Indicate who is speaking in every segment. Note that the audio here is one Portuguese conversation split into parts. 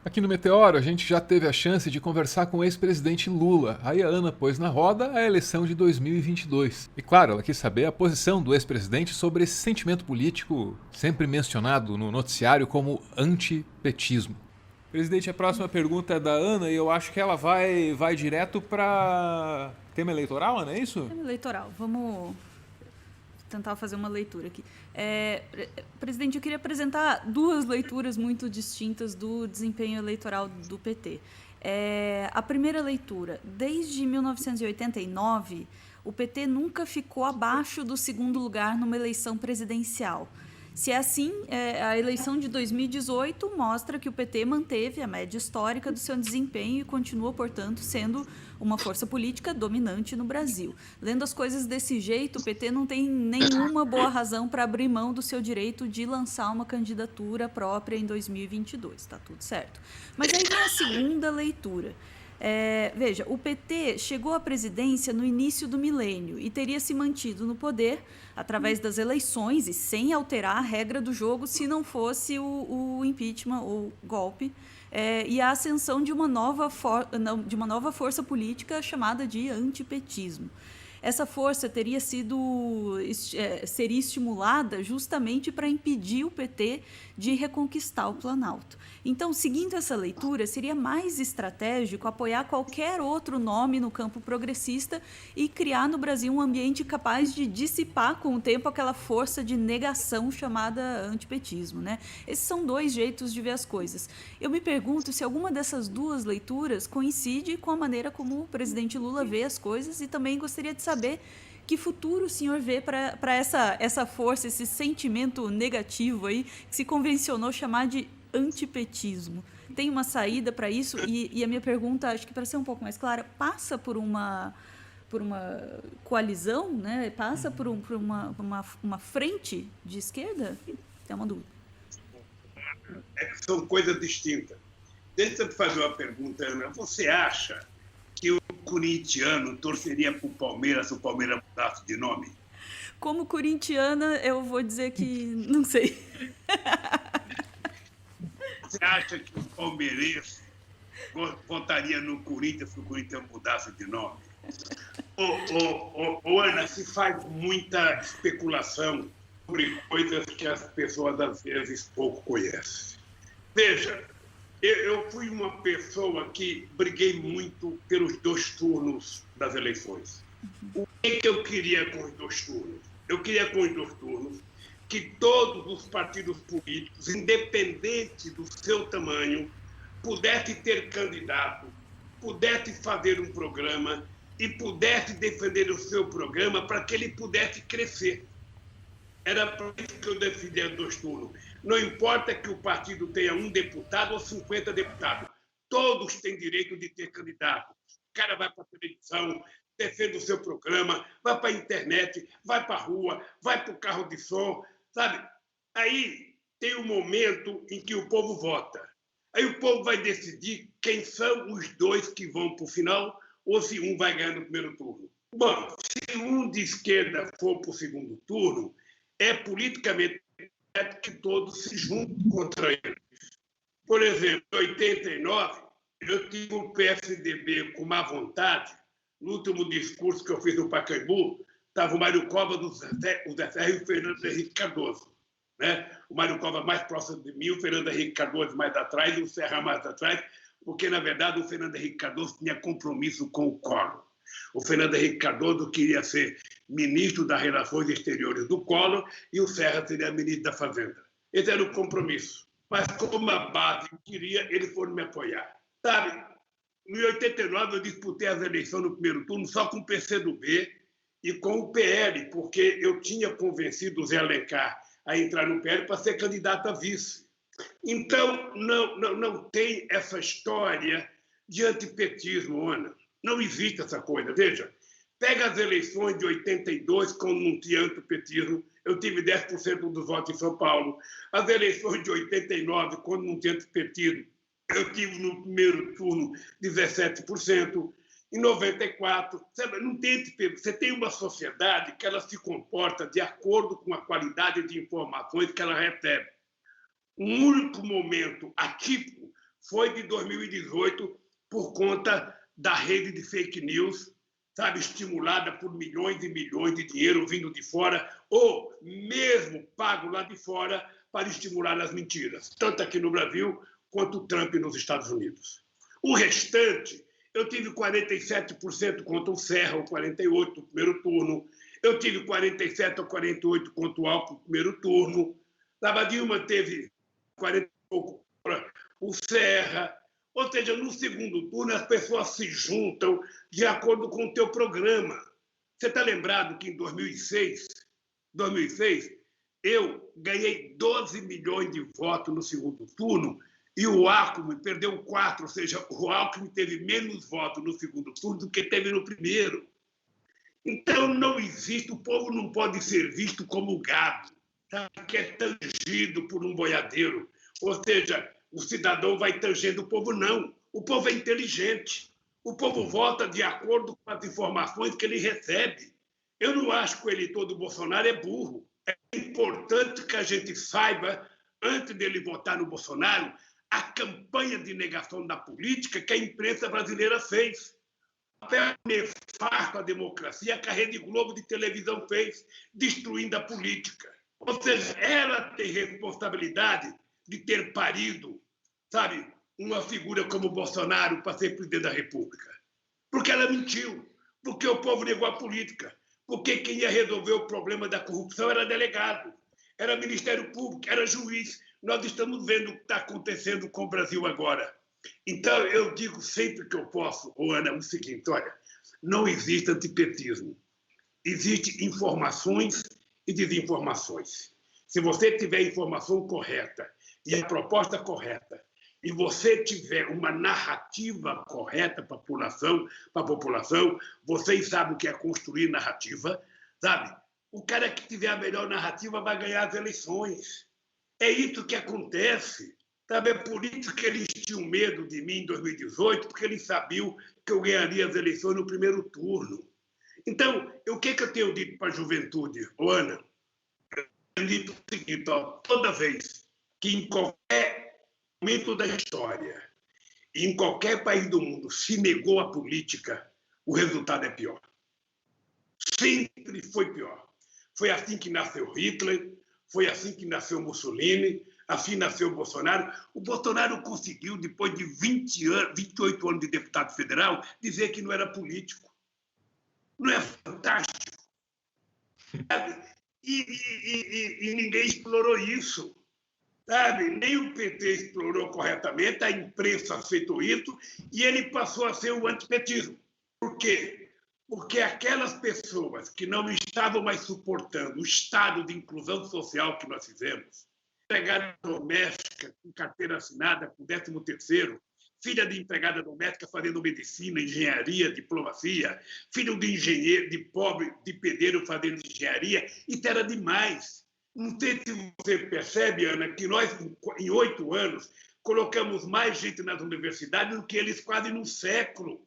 Speaker 1: Aqui no Meteoro, a gente já teve a chance de conversar com o ex-presidente Lula. Aí a Ana pôs na roda a eleição de 2022. E claro, ela quis saber a posição do ex-presidente sobre esse sentimento político sempre mencionado no noticiário como antipetismo. Presidente, a próxima pergunta é da Ana e eu acho que ela vai direto para tema eleitoral, Ana, é isso?
Speaker 2: Tema eleitoral. Vamos tentar fazer uma leitura aqui. Presidente, eu queria apresentar duas leituras muito distintas do desempenho eleitoral do PT. A primeira leitura, desde 1989, o PT nunca ficou abaixo do segundo lugar numa eleição presidencial. Se é assim, a eleição de 2018 mostra que o PT manteve a média histórica do seu desempenho e continua, portanto, sendo uma força política dominante no Brasil. Lendo as coisas desse jeito, o PT não tem nenhuma boa razão para abrir mão do seu direito de lançar uma candidatura própria em 2022. Está tudo certo. Mas aí vem a segunda leitura. Veja, o PT chegou à presidência no início do milênio e teria se mantido no poder através das eleições e sem alterar a regra do jogo se não fosse o impeachment ou golpe e a ascensão de uma nova força política chamada de antipetismo. Essa força seria estimulada justamente para impedir o PT de reconquistar o Planalto. Então, seguindo essa leitura, seria mais estratégico apoiar qualquer outro nome no campo progressista e criar no Brasil um ambiente capaz de dissipar com o tempo aquela força de negação chamada antipetismo, né? Esses são dois jeitos de ver as coisas. Eu me pergunto se alguma dessas duas leituras coincide com a maneira como o presidente Lula vê as coisas e também gostaria de saber que futuro o senhor vê para essa força, esse sentimento negativo aí, que se convencionou chamar de antipetismo. Tem uma saída para isso? E a minha pergunta, acho que para ser um pouco mais clara, passa por uma coalizão, né? Passa por uma frente de esquerda? É uma dúvida.
Speaker 3: São coisas distintas. Deixa eu te fazer uma pergunta, Ana. Você acha que o corintiano torceria para o Palmeiras se o Palmeiras mudasse de nome?
Speaker 2: Como corintiana, eu vou dizer que não sei.
Speaker 3: Você acha que o palmeirense votaria no Corinthians se o Corinthians mudasse de nome? Ana, se faz muita especulação sobre coisas que as pessoas às vezes pouco conhecem. Veja, eu fui uma pessoa que briguei muito pelos dois turnos das eleições. O que eu queria com os dois turnos? Eu queria com os dois turnos que todos os partidos políticos, independente do seu tamanho, pudessem ter candidato, pudessem fazer um programa e pudessem defender o seu programa para que ele pudesse crescer. Era para isso que eu defendia dois turnos. Não importa que o partido tenha um deputado ou 50 deputados. Todos têm direito de ter candidato. O cara vai para a televisão, defende o seu programa, vai para a internet, vai para a rua, vai para o carro de som, sabe? Aí tem um momento em que o povo vota. Aí o povo vai decidir quem são os dois que vão para o final ou se um vai ganhar no primeiro turno. Bom, se um de esquerda for para o segundo turno, é politicamente que todos se juntem contra ele. Por exemplo, em 89, eu tive o PSDB com má vontade. No último discurso que eu fiz no Pacaembu, estava o Mário Covas, o Zé Serra e o Fernando Henrique Cardoso. Né? O Mário Covas mais próximo de mim, o Fernando Henrique Cardoso mais atrás e o Serra mais atrás, porque, na verdade, o Fernando Henrique Cardoso tinha compromisso com o Collor. O Fernando Henrique Cardoso queria ser ministro das Relações Exteriores do Collor e o Serra seria ministro da Fazenda. Esse era o compromisso. Mas como a base queria, eles foram me apoiar. Sabe, em 89 eu disputei as eleições no primeiro turno só com o PCdoB e com o PL, porque eu tinha convencido o Zé Alencar a entrar no PL para ser candidato a vice. Então, não tem essa história de antipetismo, Ana. Não existe essa coisa. Veja, pega as eleições de 82, quando não tinha antipetismo, eu tive 10% dos votos em São Paulo. As eleições de 89, quando não tinha antipetismo, eu tive no primeiro turno 17%. Em 94, não tem antipetismo. Você tem uma sociedade que ela se comporta de acordo com a qualidade de informações que ela recebe. Um único momento atípico foi de 2018 por conta da rede de fake news, sabe, estimulada por milhões e milhões de dinheiro vindo de fora, ou mesmo pago lá de fora para estimular as mentiras, tanto aqui no Brasil quanto o Trump nos Estados Unidos. O restante, eu tive 47% contra o Serra, ou 48% no primeiro turno, eu tive 47% ou 48% contra o Alckmin no primeiro turno, a Dilma teve 40% contra o Serra. Ou seja, no segundo turno, as pessoas se juntam de acordo com o teu programa. Você está lembrado que em 2006, eu ganhei 12 milhões de votos no segundo turno e o Alckmin perdeu 4, ou seja, o Alckmin teve menos votos no segundo turno do que teve no primeiro. Então, não existe, o povo não pode ser visto como gado, tá? Que é tangido por um boiadeiro. Ou seja, o cidadão vai tangendo o povo, não. O povo é inteligente. O povo vota de acordo com as informações que ele recebe. Eu não acho que o eleitor do Bolsonaro é burro. É importante que a gente saiba, antes dele votar no Bolsonaro, a campanha de negação da política que a imprensa brasileira fez. O papel nefasto à democracia que a Rede Globo de televisão fez, destruindo a política. Ou seja, ela tem responsabilidade de ter parido, sabe, uma figura como Bolsonaro para ser presidente da República. Porque ela mentiu, porque o povo negou a política, porque quem ia resolver o problema da corrupção era delegado, era Ministério Público, era juiz. Nós estamos vendo o que está acontecendo com o Brasil agora. Então, eu digo sempre que eu posso, Ana, o seguinte, olha, não existe antipetismo. Existe informações e desinformações. Se você tiver a informação correta e a proposta correta, e você tiver uma narrativa correta para a população, vocês sabem o que é construir narrativa, sabe? O cara que tiver a melhor narrativa vai ganhar as eleições. É isso que acontece. Sabe? É por isso que eles tinham medo de mim em 2018, porque eles sabiam que eu ganharia as eleições no primeiro turno. Então, o que eu tenho dito para a juventude, Ana? Eu tenho dito o seguinte, ó, toda vez que em qualquer momento da história, em qualquer país do mundo, se negou a política, o resultado é pior. Sempre foi pior. Foi assim que nasceu Hitler, foi assim que nasceu Mussolini, assim nasceu o Bolsonaro. O Bolsonaro conseguiu, depois de 28 anos de deputado federal, dizer que não era político. Não é fantástico? E ninguém explorou isso. Sabe? Nem o PT explorou corretamente, a imprensa aceitou isso e ele passou a ser o antipetismo. Por quê? Porque aquelas pessoas que não estavam mais suportando o estado de inclusão social que nós fizemos, empregada doméstica com carteira assinada, com 13º, filha de empregada doméstica fazendo medicina, engenharia, diplomacia, filho de engenheiro, de pobre, de pedreiro fazendo engenharia, isso era demais. Não sei se você percebe, Ana, que nós, em 8 anos, colocamos mais gente nas universidades do que eles quase num século.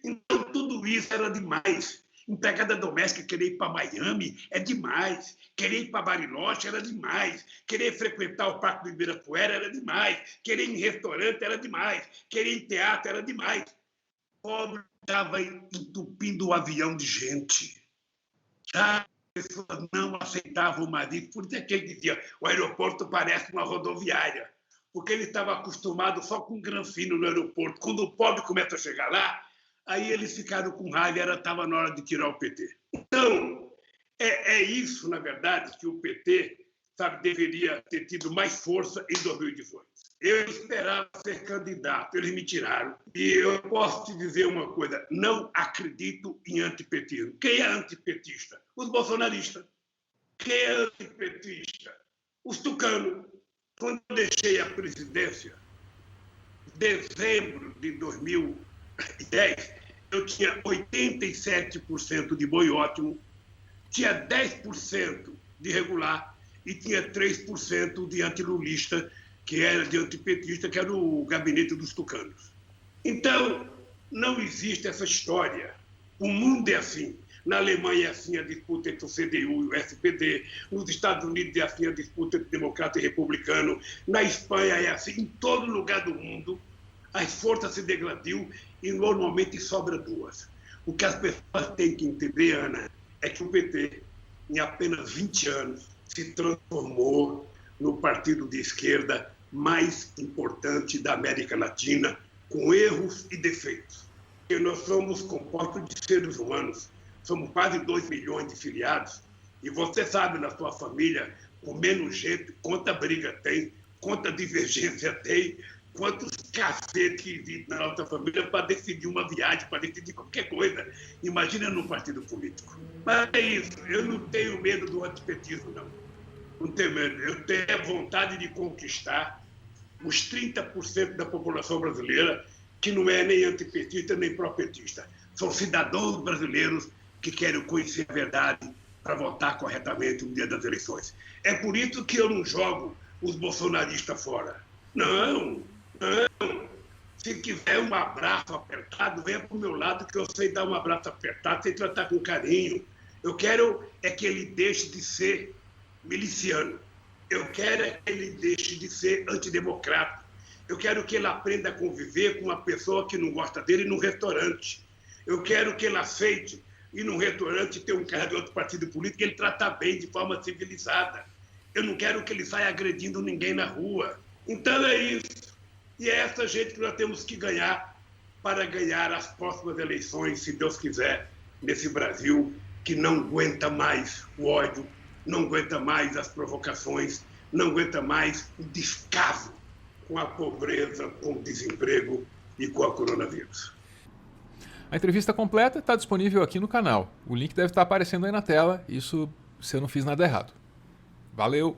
Speaker 3: Então, tudo isso era demais. Empregada doméstica querer ir para Miami é demais. Querer ir para Bariloche era demais. Querer frequentar o Parque do Ibirapuera era demais. Querer ir em restaurante era demais. Querer ir em teatro era demais. O pobre estava entupindo o avião de gente. As pessoas não aceitavam o marido. Por isso é que ele dizia, o aeroporto parece uma rodoviária. Porque ele estava acostumado só com granfino no aeroporto. Quando o pobre começa a chegar lá, aí eles ficaram com raiva, estava na hora de tirar o PT. Então, é isso, na verdade, que o PT, sabe, deveria ter tido mais força em 2018. Eu esperava ser candidato, eles me tiraram. E eu posso te dizer uma coisa, não acredito em antipetismo. Quem é antipetista? Os bolsonaristas. Quem é antipetista? Os tucanos. Quando eu deixei a presidência, em dezembro de 2010, eu tinha 87% de boi ótimo, tinha 10% de regular e tinha 3% de antilulista, que era de antipetista, que era o gabinete dos tucanos. Então, não existe essa história. O mundo é assim. Na Alemanha é assim a disputa entre o CDU e o SPD. Nos Estados Unidos é assim a disputa entre democrata e republicano. Na Espanha é assim. Em todo lugar do mundo, as forças se degladiam e normalmente sobra duas. O que as pessoas têm que entender, Ana, é que o PT, em apenas 20 anos, se transformou no partido de esquerda mais importante da América Latina, com erros e defeitos. E nós somos compostos de seres humanos, somos quase 2 milhões de filiados, e você sabe na sua família, com menos gente, quanta briga tem, quanta divergência tem, quantos cacetes existem na nossa família para decidir uma viagem, para decidir qualquer coisa. Imagina num partido político. Mas é isso, eu não tenho medo do antipetismo, não. Não tenho medo. Eu tenho a vontade de conquistar os 30% da população brasileira que não é nem antipetista nem pró-petista. São cidadãos brasileiros que querem conhecer a verdade para votar corretamente no dia das eleições. É por isso que eu não jogo os bolsonaristas fora. Não. Se quiser um abraço apertado, venha para o meu lado, que eu sei dar um abraço apertado, sei tratar com carinho. Eu quero é que ele deixe de ser miliciano. Eu quero é que ele deixe de ser antidemocrata. Eu quero que ele aprenda a conviver com uma pessoa que não gosta dele num restaurante. Eu quero que ele aceite ir num restaurante ter um cara de outro partido político e ele tratar bem, de forma civilizada. Eu não quero que ele saia agredindo ninguém na rua. Então é isso. E é essa gente que nós temos que ganhar para ganhar as próximas eleições, se Deus quiser, nesse Brasil que não aguenta mais o ódio, não aguenta mais as provocações, não aguenta mais o descaso com a pobreza, com o desemprego e com o coronavírus.
Speaker 1: A entrevista completa está disponível aqui no canal. O link deve estar aparecendo aí na tela, isso se eu não fiz nada errado. Valeu!